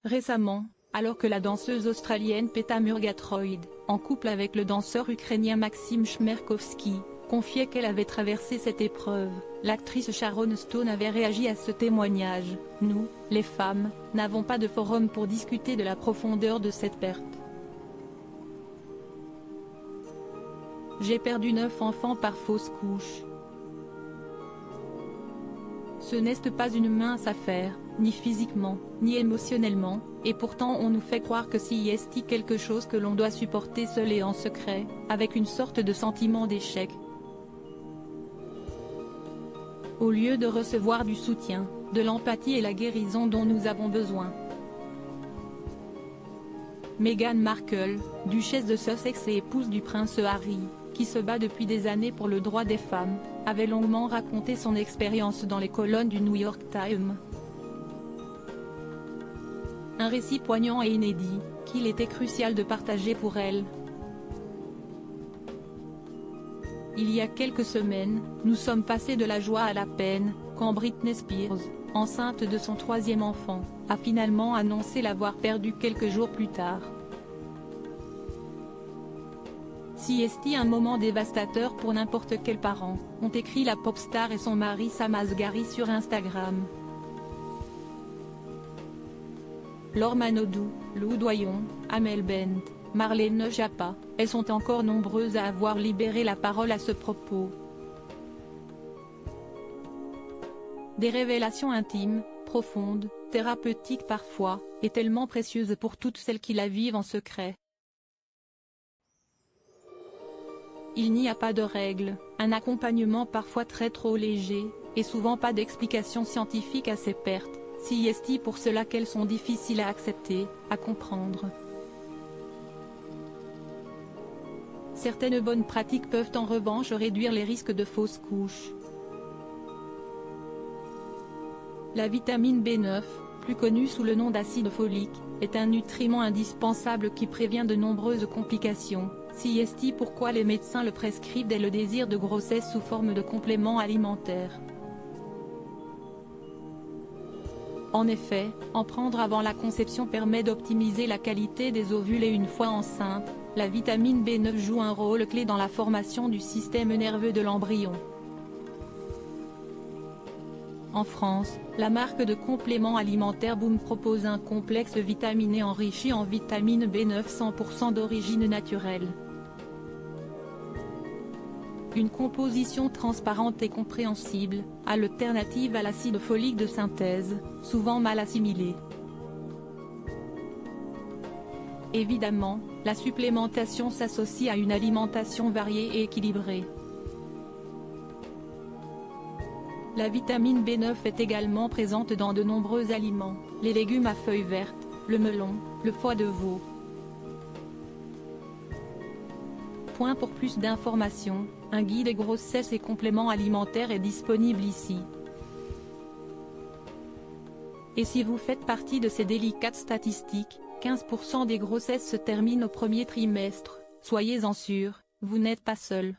Récemment, alors que la danseuse australienne Peta Murgatroyd, en couple avec le danseur ukrainien Maxim Chmerkovski, confiait qu'elle avait traversé cette épreuve, l'actrice Sharon Stone avait réagi à ce témoignage. « Nous, les femmes, n'avons pas de forum pour discuter de la profondeur de cette perte. J'ai perdu 9 enfants par fausse couche. Ce n'est pas une mince affaire, ni physiquement, ni émotionnellement, et pourtant on nous fait croire que c'est quelque chose que l'on doit supporter seul et en secret, avec une sorte de sentiment d'échec. Au lieu de recevoir du soutien, de l'empathie et la guérison dont nous avons besoin. » Meghan Markle, duchesse de Sussex et épouse du prince Harry, qui se bat depuis des années pour le droit des femmes, avait longuement raconté son expérience dans les colonnes du New York Times. Un récit poignant et inédit, qu'il était crucial de partager pour elle. Il y a quelques semaines, nous sommes passés de la joie à la peine, quand Britney Spears, enceinte de son 3e enfant, a finalement annoncé l'avoir perdu quelques jours plus tard. C'est un moment dévastateur pour n'importe quel parent, ont écrit la pop star et son mari Sam Asghari sur Instagram. Laure Manodou, Lou Doyon, Amel Bent, Marlène Schiappa, elles sont encore nombreuses à avoir libéré la parole à ce propos. Des révélations intimes, profondes, thérapeutiques parfois, et tellement précieuses pour toutes celles qui la vivent en secret. Il n'y a pas de règles, un accompagnement parfois trop léger, et souvent pas d'explication scientifique à ces pertes, c'est pour cela qu'elles sont difficiles à accepter, à comprendre. Certaines bonnes pratiques peuvent en revanche réduire les risques de fausses couches. La vitamine B9, plus connue sous le nom d'acide folique, est un nutriment indispensable qui prévient de nombreuses complications. C'est pourquoi les médecins le prescrivent dès le désir de grossesse sous forme de complément alimentaire. En effet, en prendre avant la conception permet d'optimiser la qualité des ovules et une fois enceinte, la vitamine B9 joue un rôle clé dans la formation du système nerveux de l'embryon. En France, la marque de compléments alimentaires Boom propose un complexe vitaminé enrichi en vitamine B9 100% d'origine naturelle. Une composition transparente et compréhensible, alternative à l'acide folique de synthèse, souvent mal assimilé. Évidemment, la supplémentation s'associe à une alimentation variée et équilibrée. La vitamine B9 est également présente dans de nombreux aliments, les légumes à feuilles vertes, le melon, le foie de veau. Pour plus d'informations, un guide des grossesses et compléments alimentaires est disponible ici. Et si vous faites partie de ces délicates statistiques, 15% des grossesses se terminent au premier trimestre, soyez-en sûrs, vous n'êtes pas seul.